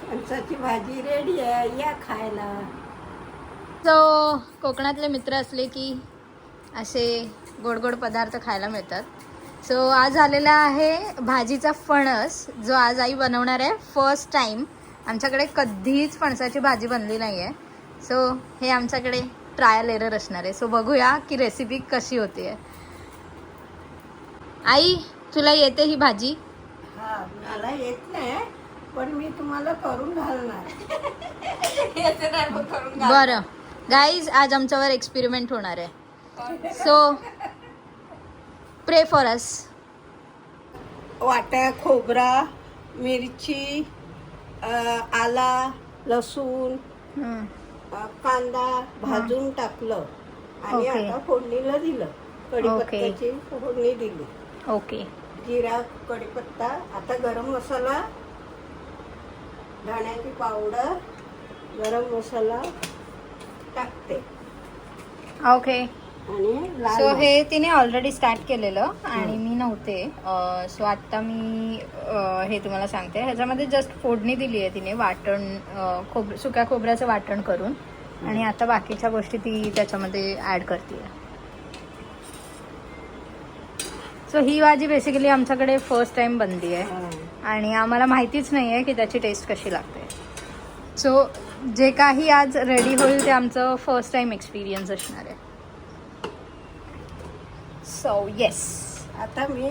फणसाची भाजी रेडी आहे, या खायला. सो कोकणातले मित्र असले की असे गोड गोड पदार्थ खायला मिळतात. सो आज आलेला आहे भाजीचा फणस, जो आज आई बनवणार आहे फर्स्ट टाईम. आमच्याकडे कधीच फणसाची भाजी बनली नाही आहे. सो हे आमच्याकडे ट्रायल एरर असणार आहे. सो बघूया की रेसिपी कशी होते. आई, तुला येते ही भाजी? हा, मला येत नाही, पण मी तुम्हाला करून घालणार. बरं गाईज, आज आमच्यावर एक्सपेरिमेंट होणार आहे. सो प्रे फॉर अस. वाटा खोबरा, मिरची, आला, लसूण, कांदा भाजून टाकलं आणि ओके. आता फोडणीला दिलं. कढीपत्त्याची फोडणी दिली. ओके. जिरा, कढीपत्ता, आता गरम मसाला, धण्याची पावडर, गरम मसाला टाकते ओके. आणि लाल सो हे तिने ऑलरेडी स्टार्ट केलेलं आणि मी नव्हते. सो आत्ता मी हे तुम्हाला सांगते. ह्याच्यामध्ये जस्ट फोडणी दिली आहे तिने, वाटण, सुक्या खोबऱ्याचं वाटण करून. आणि आता बाकीच्या गोष्टी ती त्याच्यामध्ये ॲड करते. सो ही भाजी बेसिकली आमच्याकडे फर्स्ट टाइम बनली आहे आणि आम्हाला माहितीच नाही आहे की त्याची टेस्ट कशी लागते. सो जे काही आज रेडी होईल ते आमचं फर्स्ट टाइम एक्सपिरियन्स असणार आहे. So yes. आता मी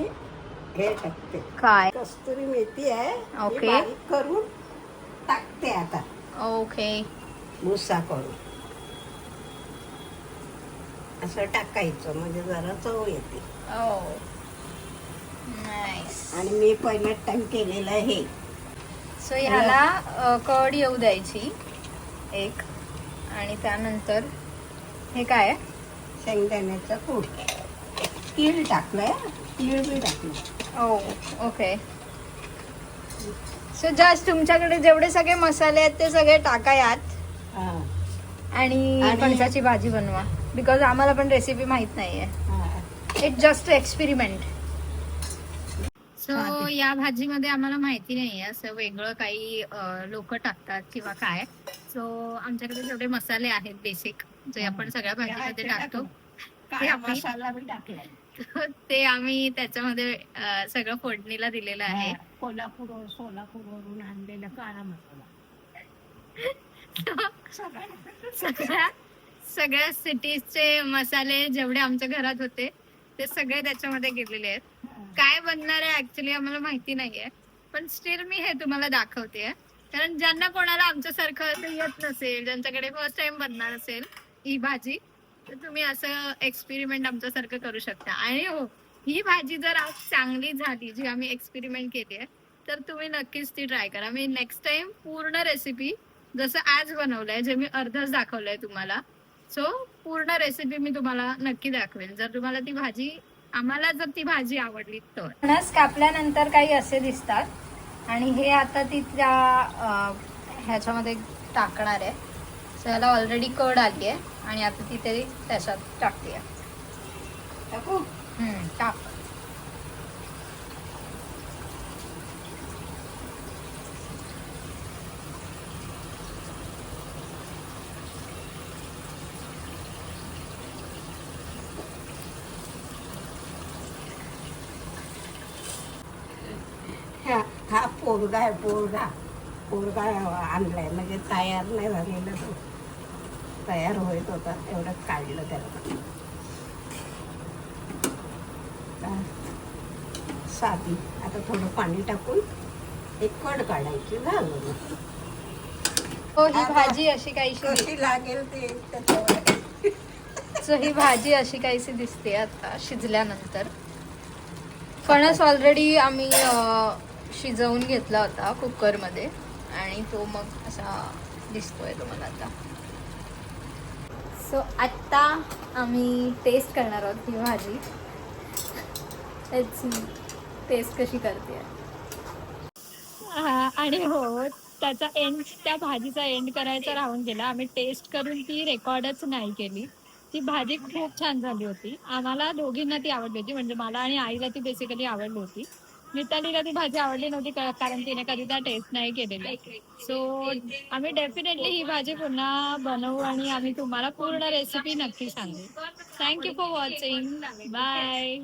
हे टाकते. काय? कस्तुरी मेथी आहे, ओके. बारीक करून टाकते आता. ओके. भुसा करून असं टाकायचं म्हणजे जरा चव येते. नाईस. आणि मी पहिल्याच टाइम केलेलं आहे हे. सो ह्याला कड येऊ द्यायची एक, आणि त्यानंतर हे काय आहे? शेंगदाण्याचं कूट, तीळ टाकलंय, तीळ बी टाकलं. ओके. सो जस्ट तुमच्याकडे जेवढे सगळे मसाले आहेत ते सगळे टाका यात हा, आणि फणसाची भाजी बनवा. बिकॉज आम्हाला पण रेसिपी माहित नाहीये. हा. It's just experiment. सो या भाजीमध्ये आम्हाला माहिती नाही आहे असं वेगळं काही लोक टाकतात किंवा काय. सो आमच्याकडे जेवढे मसाले आहेत बेसिक, जे आपण सगळ्या भाजीमध्ये टाकतो, काळा मसाला बी टाकलाय. ते आम्ही त्याच्यामध्ये सगळं फोडणीला दिलेलं आहे. सोलापूरवरून आणलेला काळा मसाला. सगळ्या सिटीजचे मसाले जेवढे आमच्या घरात होते ते सगळे त्याच्यामध्ये गेलेले आहेत. काय बनणार आहे ऍक्च्युली आम्हाला माहिती नाहीये, पण स्टील मी हे तुम्हाला दाखवते. कारण ज्यांना कोणाला आमच्यासारखं येत नसेल, ज्यांच्याकडे फर्स्ट टाइम बनणार असेल ही भाजी, तर तुम्ही असं एक्सपेरिमेंट आमच्यासारखं करू शकता. आणि हो, ही भाजी जर आज चांगली झाली, जी आम्ही एक्सपेरिमेंट केली आहे, तर तुम्ही नक्कीच ती ट्राय करा. मी नेक्स्ट टाइम पूर्ण रेसिपी जसं आज बनवलंय, जे मी अर्धच दाखवलंय तुम्हाला, सो पूर्ण रेसिपी मी तुम्हाला नक्की दाखवेल जर तुम्हाला ती भाजी, आम्हाला जर ती भाजी आवडली तर. फणस कापल्यानंतर काही असे दिसतात आणि हे आता ती त्या ह्याच्यामध्ये टाकणार आहे. सो याला ऑलरेडी कड आली आहे आणि आता ती ते त्याच्यात टाकते. टाकू? टाक. हा पोरगा आहे, पोरगा आणलाय, म्हणजे तयार नाही झालेला तो. तयार होत होता तेवढंच काढलं त्याला. साधी आता थोडं पाणी टाकून एक कड काढायची, झालं. हो, ही भाजी अशी काहीशी कशी लागेल ते त्याच्यावर. सो ही भाजी अशी काहीशी दिसते आता शिजल्यानंतर. फणस ऑलरेडी आम्ही शिजवून घेतला होता कुकरमध्ये आणि तो मग असा दिसतोय तुम्हाला आता. सो आत्ता आम्ही टेस्ट करणार आहोत ही भाजी. टेस्ट कशी करते. आणि हो, त्याचा एंड, त्या भाजीचा एंड करायचा राहून गेला. आम्ही टेस्ट करून ती रेकॉर्डच नाही केली. ती भाजी खूप छान झाली होती. आम्हाला दोघींना ती आवडली होती, म्हणजे मला आणि आईला ती बेसिकली आवडली होती. मितालीला ती भाजी आवडली नव्हती कारण तिने कधी त्या टेस्ट नाही केलेली. सो आम्ही डेफिनेटली ही भाजी पुन्हा बनवू आणि आम्ही तुम्हाला पूर्ण रेसिपी नक्की सांगू. Thank you for watching. बाय.